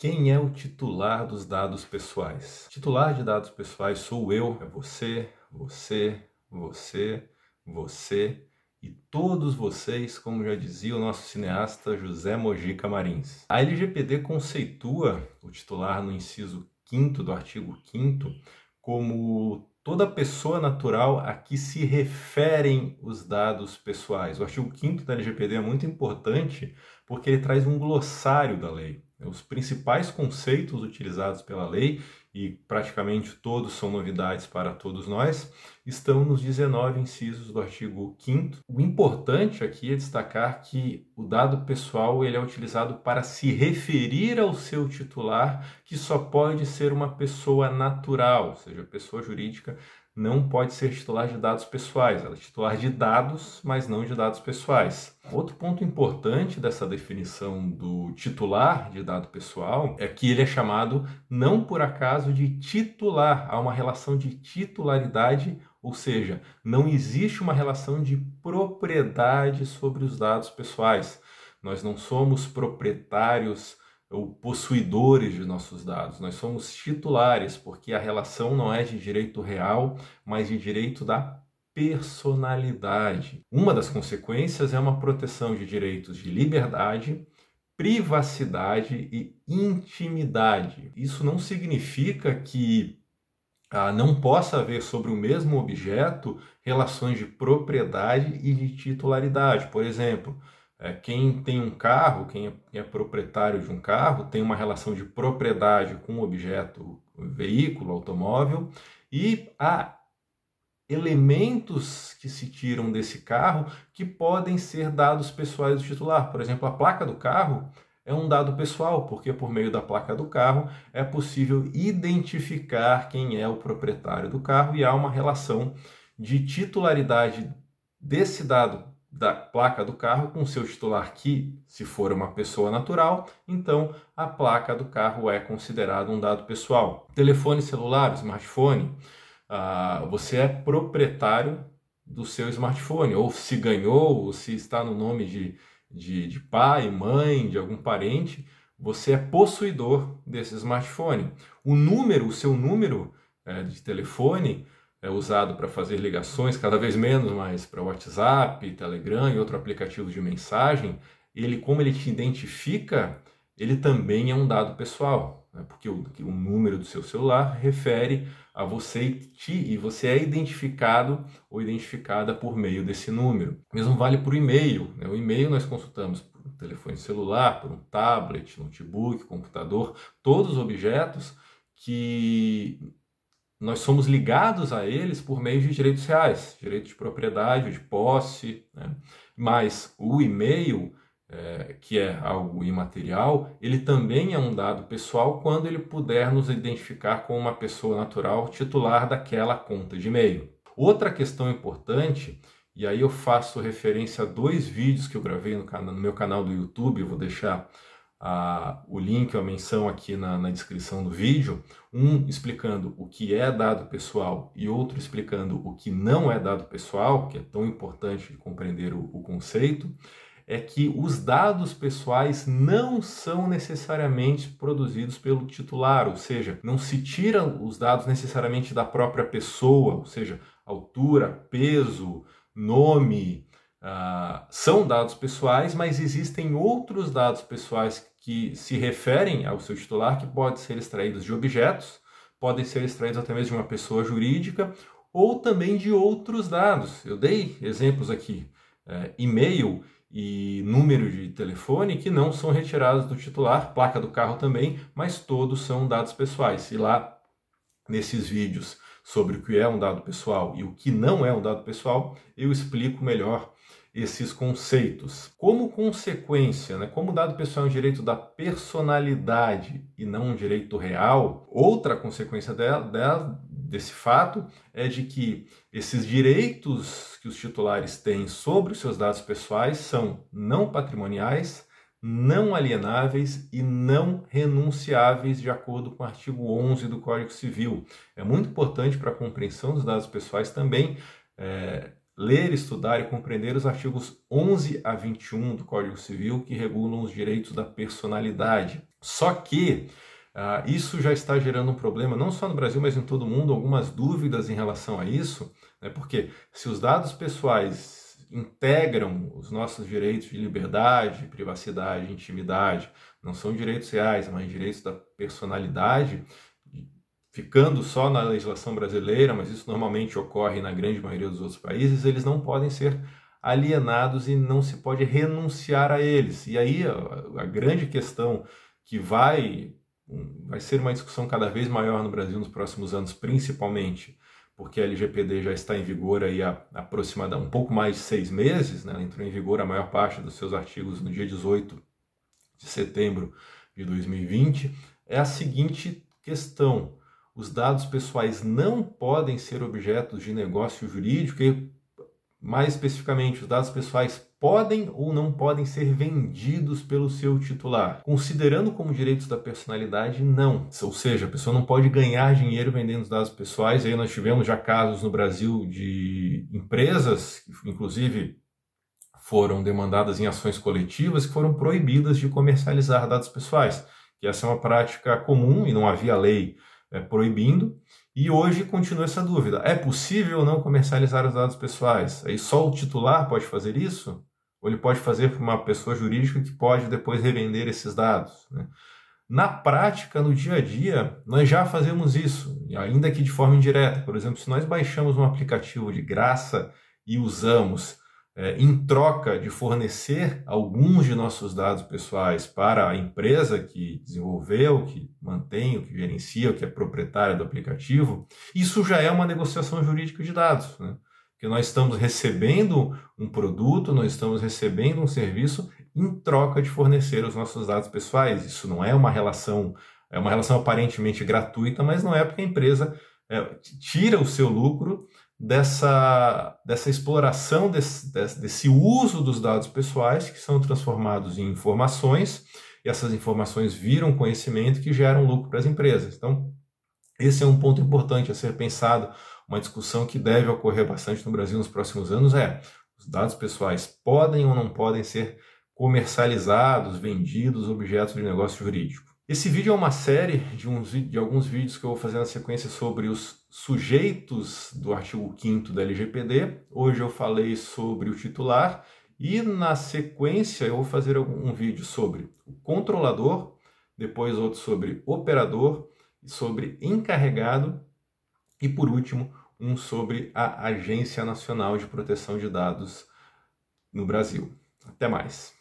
Quem é o titular dos dados pessoais? Titular de dados pessoais sou eu, é você, você e todos vocês, como já dizia o nosso cineasta José Mojica Marins. A LGPD conceitua o titular no inciso 5º do artigo 5º como toda pessoa natural a que se referem os dados pessoais. O artigo 5º da LGPD é muito importante porque ele traz um glossário da lei. Os principais conceitos utilizados pela lei, e praticamente todos são novidades para todos nós, estão nos 19 incisos do artigo 5º. O importante aqui é destacar que o dado pessoal ele é utilizado para se referir ao seu titular, que só pode ser uma pessoa natural, ou seja, pessoa jurídica não pode ser titular de dados pessoais, ela é titular de dados, mas não de dados pessoais. Outro ponto importante dessa definição do titular de dado pessoal é que ele é chamado, não por acaso, de titular. Há uma relação de titularidade, ou seja, não existe uma relação de propriedade sobre os dados pessoais. Nós não somos proprietários ou possuidores de nossos dados, nós somos titulares, porque a relação não é de direito real, mas de direito da personalidade. Uma das consequências é uma proteção de direitos de liberdade, privacidade e intimidade. Isso não significa que não possa haver sobre o mesmo objeto relações de propriedade e de titularidade. Por exemplo, quem tem um carro, quem é proprietário de um carro, tem uma relação de propriedade com o objeto, veículo, automóvel, e há elementos que se tiram desse carro que podem ser dados pessoais do titular. Por exemplo, a placa do carro é um dado pessoal, porque por meio da placa do carro é possível identificar quem é o proprietário do carro e há uma relação de titularidade desse dado da placa do carro com seu titular, que, se for uma pessoa natural, então a placa do carro é considerada um dado pessoal. Telefone celular, smartphone, você é proprietário do seu smartphone, ou se ganhou, ou se está no nome de pai, mãe, de algum parente, você é possuidor desse smartphone. O seu número de telefone é usado para fazer ligações, cada vez menos, mas para WhatsApp, Telegram e outro aplicativo de mensagem. Como ele te identifica, ele também é um dado pessoal, né? Porque o número do seu celular refere a você e você é identificado ou identificada por meio desse número. Mesmo vale para o e-mail, né? O e-mail nós consultamos por um telefone celular, por um tablet, notebook, computador, todos os objetos que nós somos ligados a eles por meio de direitos reais, direito de propriedade, de posse, né? Mas o e-mail, que é algo imaterial, ele também é um dado pessoal quando ele puder nos identificar como uma pessoa natural titular daquela conta de e-mail. Outra questão importante, e aí eu faço referência a 2 vídeos que eu gravei no meu canal do YouTube, eu vou deixar o link ou a menção aqui na descrição do vídeo, um explicando o que é dado pessoal e outro explicando o que não é dado pessoal, que é tão importante de compreender o conceito, é que os dados pessoais não são necessariamente produzidos pelo titular, ou seja, não se tiram os dados necessariamente da própria pessoa, ou seja, altura, peso, nome, são dados pessoais, mas existem outros dados pessoais que se referem ao seu titular, que podem ser extraídos de objetos, podem ser extraídos até mesmo de uma pessoa jurídica, ou também de outros dados. Eu dei exemplos aqui, e-mail e número de telefone, que não são retirados do titular, placa do carro também, mas todos são dados pessoais. E lá, nesses vídeos sobre o que é um dado pessoal e o que não é um dado pessoal, eu explico melhor esses conceitos. Como consequência, né, como o dado pessoal é um direito da personalidade e não um direito real, outra consequência desse fato é de que esses direitos que os titulares têm sobre os seus dados pessoais são não patrimoniais, não alienáveis e não renunciáveis de acordo com o artigo 11 do Código Civil. É muito importante para a compreensão dos dados pessoais também ler, estudar e compreender os artigos 11 a 21 do Código Civil que regulam os direitos da personalidade. Só que isso já está gerando um problema, não só no Brasil, mas em todo o mundo, algumas dúvidas em relação a isso, né? Porque se os dados pessoais integram os nossos direitos de liberdade, privacidade, intimidade, não são direitos reais, mas direitos da personalidade, ficando só na legislação brasileira, mas isso normalmente ocorre na grande maioria dos outros países, eles não podem ser alienados e não se pode renunciar a eles. E aí a grande questão que vai ser uma discussão cada vez maior no Brasil nos próximos anos, principalmente porque a LGPD já está em vigor aí há aproximadamente um pouco mais de 6 meses, né? Ela entrou em vigor a maior parte dos seus artigos no dia 18 de setembro de 2020, é a seguinte questão: os dados pessoais não podem ser objetos de negócio jurídico e, mais especificamente, os dados pessoais podem ou não podem ser vendidos pelo seu titular. Considerando como direitos da personalidade, não. Ou seja, a pessoa não pode ganhar dinheiro vendendo os dados pessoais. Aí nós tivemos já casos no Brasil de empresas, que inclusive foram demandadas em ações coletivas, que foram proibidas de comercializar dados pessoais. Que essa é uma prática comum e não havia lei proibindo. E hoje continua essa dúvida: é possível ou não comercializar os dados pessoais? Aí só o titular pode fazer isso? Ou ele pode fazer para uma pessoa jurídica que pode depois revender esses dados, né? Na prática, no dia a dia, nós já fazemos isso, ainda que de forma indireta. Por exemplo, se nós baixamos um aplicativo de graça e usamos em troca de fornecer alguns de nossos dados pessoais para a empresa que desenvolveu, que mantém, que gerencia, que é proprietária do aplicativo, isso já é uma negociação jurídica de dados, né? Porque nós estamos recebendo um produto, nós estamos recebendo um serviço em troca de fornecer os nossos dados pessoais. Isso não é uma relação, é uma relação aparentemente gratuita, mas não é, porque a empresa tira o seu lucro dessa exploração, desse uso dos dados pessoais, que são transformados em informações, e essas informações viram conhecimento que geram lucro para as empresas. Então, esse é um ponto importante a ser pensado. Uma discussão que deve ocorrer bastante no Brasil nos próximos anos é: os dados pessoais podem ou não podem ser comercializados, vendidos, objetos de negócio jurídico? Esse vídeo é uma série de alguns vídeos que eu vou fazer na sequência sobre os sujeitos do artigo 5º da LGPD. Hoje eu falei sobre o titular e, na sequência, eu vou fazer um vídeo sobre o controlador, depois outro sobre operador, sobre encarregado e, por último, um sobre a Agência Nacional de Proteção de Dados no Brasil. Até mais!